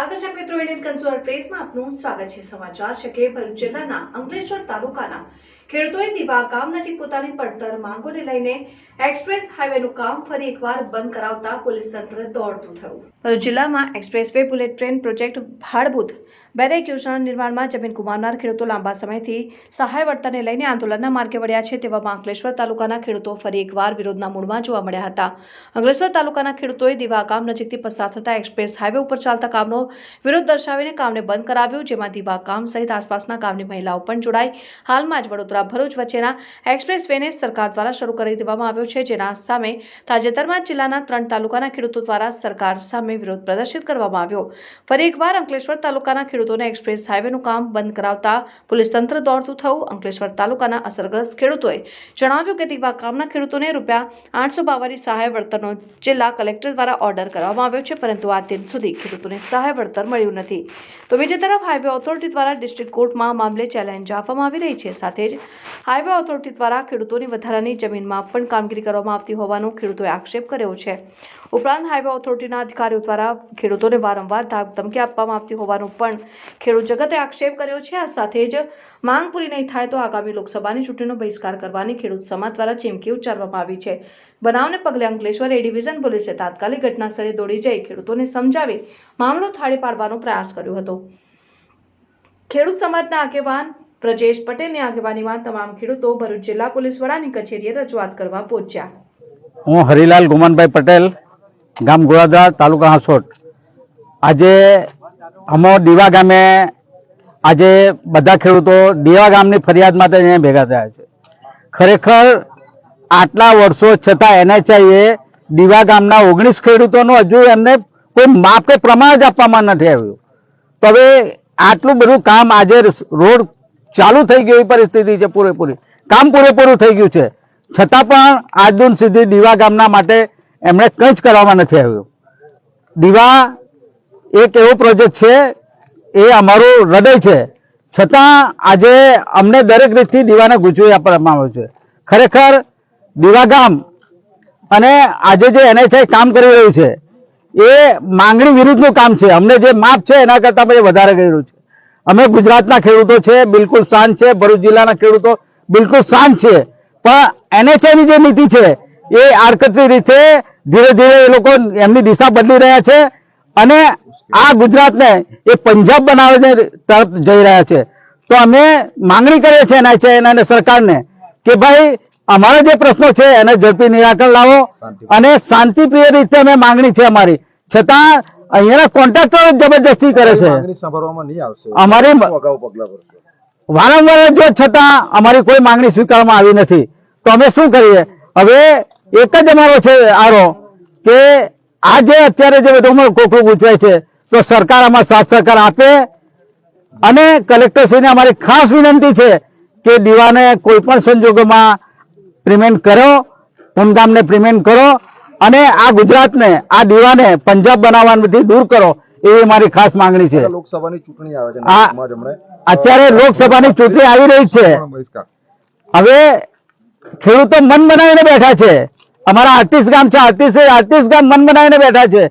નમસ્કાર દર્શક મિત્રો, ઇન્ડિયન કન્ઝ્યુમર પ્રેસમાં આપનું સ્વાગત છે। સમાચાર છે કે ભરૂચ જિલ્લાના અંકલેશ્વર તાલુકાના ખેડૂતોએ દીવા ગામ નજીક પોતાની પડતર માંગોને લઈને એક્સપ્રેસ હાઈવેનું કામ ફરી એકવાર બંધ કરાવતા પોલીસ તંત્ર દોડતું થયું। ભરૂચ જિલ્લામાં express way bullet train project Bhadbhut barrack યોજના નિર્માણમાં જમીન ગુમાવનાર ખેડૂતો લાંબા સમયથી સહાય વળતરને લઈને આંદોલનના માર્ગે વળ્યા છે। તેવામાં અંકલેશ્વર તાલુકાના ખેડૂતો ફરી એકવાર વિરોધના મૂડમાં જોવા મળ્યા હતા। અંકલેશ્વર તાલુકાના ખેડૂતોએ દીવા ગામ નજીકથી પસાર થતા એક્સપ્રેસ હાઈવે ઉપર ચાલતા કામનો વિરોધ દર્શાવીને કામને બંધ કરાવ્યું, જેમાં દીવા ગામ સહિત આસપાસના ગામની મહિલાઓ પણ જોડાઈ। હાલમાં જ વડોદરા ભરૂચ વચ્ચેના એક્સપ્રેસ વેને સરકાર દ્વારા શરૂ કરી દેવામાં આવ્યો છે, જેના સામે તાજેતરમાં જિલ્લાના 3 તાલુકાના ખેડૂતો દ્વારા સરકાર સામે વિરોધ પ્રદર્શિત કરવામાં આવ્યો। ફરી એકવાર અંકલેશ્વર તાલુકાના ખેડૂતોને એક્સપ્રેસ હાઈવેનું કામ બંધ કરાવતા પોલીસ તંત્ર દોડતું થયું। અંકલેશ્વર તાલુકાના અસરગ્રસ્ત ખેડૂતોએ જણાવ્યું કે દીવા ગામના ખેડૂતોને ₹852 સહાય વળતરનો જિલ્લા કલેક્ટર દ્વારા ઓર્ડર કરવામાં આવ્યો છે, પરંતુ આ દિન સુધી ખેડૂતોને સહાય વળતર મળ્યું નથી। તો બીજી તરફ હાઈવે ઓથોરિટી દ્વારા ડિસ્ટ્રિક્ટ કોર્ટમાં મામલે ચેલેન્જ આપવામાં આવી રહી છે। સાથે જ હાઈવે ઓથોરિટી દ્વારા ખેડૂતોની વધારાની જમીનમાં પણ કામગીરી કરવામાં આવતી હોવાનો ખેડૂતોએ આક્ષેપ કર્યો છે। ઉપરાંત હાઈવે ઓથોરિટીના અધિકારીઓ દ્વારા ખેડૂતોને વારંવાર ધમકી આપવામાં આવતી હોવાનો પણ ખેડૂત જગતે આક્ષેપ કર્યો છે। આ સાથે જ માંગ પૂરી નહીં થાય તો આગામી લોકસભાની ચૂંટણીનો બહિષ્કાર કરવાની ખેડૂત સમાજ દ્વારા ચીમકી ઉચ્ચારવામાં આવી છે। બનાવને પગલે અંકલેશ્વર એ ડિવિઝન પોલીસે તાત્કાલિક ઘટનાસ્થળે દોડી જઈ ખેડૂતોને સમજાવી મામલો થાળે પાડવાનો પ્રયાસ કર્યો હતો। ખેડૂત સમાજના આગેવાન બ્રજેશ પટેલની આગેવાનીમાં તમામ ખેડૂતો ભરૂચ જિલ્લા પોલીસ વડાની કચેરીએ રજૂઆત કરવા પહોંચ્યા। હું હરિલાલ ગુમાનભાઈ પટેલ, ગામ ગોળાદરા, તાલુકા હાંસોટ। આજે અમો દીવા ગામે આજે બધા ખેડૂતો દીવા ગામની ફરિયાદ માટે અહીંયા ભેગા થયા છે। ખરેખર આટલા વર્ષો છતાં NHI દીવા ગામના 19 ખેડૂતોનું હજુ એમને કોઈ માપ કે પ્રમાણ જ આપવામાં નથી આવ્યું। તો હવે આટલું બધું કામ આજે રોડ ચાલુ થઈ ગઈ પરિસ્થિતિ છે, પૂરેપૂરી કામ પૂરેપૂરું થઈ ગયું છે, છતાં પણ આજ દિન સુધી દીવા ગામના માટે એમણે કંઈ જ કરવામાં નથી આવ્યું। દીવા એક એવો પ્રોજેક્ટ છે, એ અમારું હૃદય છે, છતાં આજે અમને દરેક રીતથી દીવાને ગૂંચવી આપવામાં આવ્યું છે। ખરેખર દીવા ગામ અને આજે જે NHI કામ કરી રહ્યું છે એ માંગણી વિરુદ્ધનું કામ છે। અમને જે માપ છે એના કરતાં પછી વધારે કર્યું છે। અમે ગુજરાતના ખેડૂતો છે, બિલકુલ શાંત છે, ભરૂચ જિલ્લાના ખેડૂતો બિલકુલ શાંત છે, પણ NHI ની જે નીતિ છે એ આડકતરી રીતે ધીરે ધીરે એ લોકો એમની દિશા બદલી રહ્યા છે અને આ ગુજરાતને એ પંજાબ બનાવવાની તરફ જઈ રહ્યા છે। તો અમે માંગણી કરીએ છીએ NHI અને સરકારને કે ભાઈ અમારા જે પ્રશ્નો છે એને ઝડપી નિરાકરણ લાવો અને શાંતિપ્રિય રીતે અમે માંગણી છે અમારી, છતાં અહીંયાના કોન્ટ્રાક્ટરો જબરજસ્તી કરે છે। અમારી વારંવાર જો છતાં અમારી કોઈ માંગણી સ્વીકારવામાં આવી નથી, તો અમે શું કરીએ? હવે એક જ અમારો છે આરો કે આ જે અત્યારે જે બધું કોકડું ગૂંચવાય છે, તો સરકાર આમાં સાથ સહકાર આપે અને કલેક્ટરશ્રીને અમારી ખાસ વિનંતી છે કે દીવાને કોઈ પણ સંજોગોમાં પ્રિમેન્ટ કરો, પૂનગામને પ્રિમેન્ટ કરો અને આ ગુજરાતને, આ દીવાને પંજાબ બનાવવાથી દૂર કરો, એ મારી ખાસ માંગણી છે। લોકસભાની ચૂંટણી આવે છે, અત્યારે લોકસભાની ચૂંટણી આવી રહી છે। હવે ખેડૂતો મન બનાવીને બેઠા છે। અમારા 38 ગામ છે, 38 ગામ મન બનાવીને બેઠા છે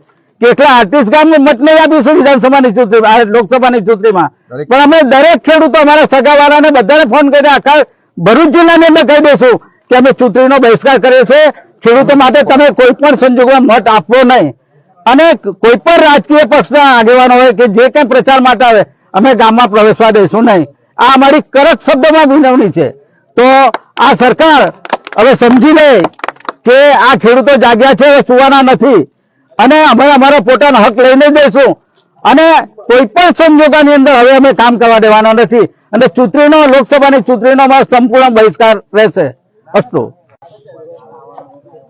કે એટલા 38 ગામ મત નહીં આપીશું વિધાનસભાની ચૂંટણી, લોકસભાની ચૂંટણીમાં, પણ અમે દરેક ખેડૂતો અમારા સગાવાળાને બધાને ફોન કરીને આખા ભરૂચ જિલ્લાની અંદર કહી દઈશું કે અમે ચૂંટણીનો બહિષ્કાર કર્યો છે। ખેડૂતો માટે તમે કોઈ પણ સંજોગોમાં મત આપવો નહીં અને કોઈ પણ રાજકીય પક્ષના આગેવાનો હોય કે જે કંઈ પ્રચાર માટે આવે અમે ગામમાં પ્રવેશવા દઈશું નહીં। આ અમારી કડક શબ્દોમાં વિનવણી છે। તો આ સરકાર હવે સમજી લે કે આ ખેડૂતો જાગ્યા છે, સુવાના નથી અને અમે અમારા પોતાનો હક લઈને દઈશું અને કોઈ પણ સંજોગોની અંદર હવે અમે કામ કરવા દેવાના નથી અને ચૂંટણીનો, લોકસભાની ચૂંટણીનો અમારો સંપૂર્ણ બહિષ્કાર રહેશે। અસ્તુ।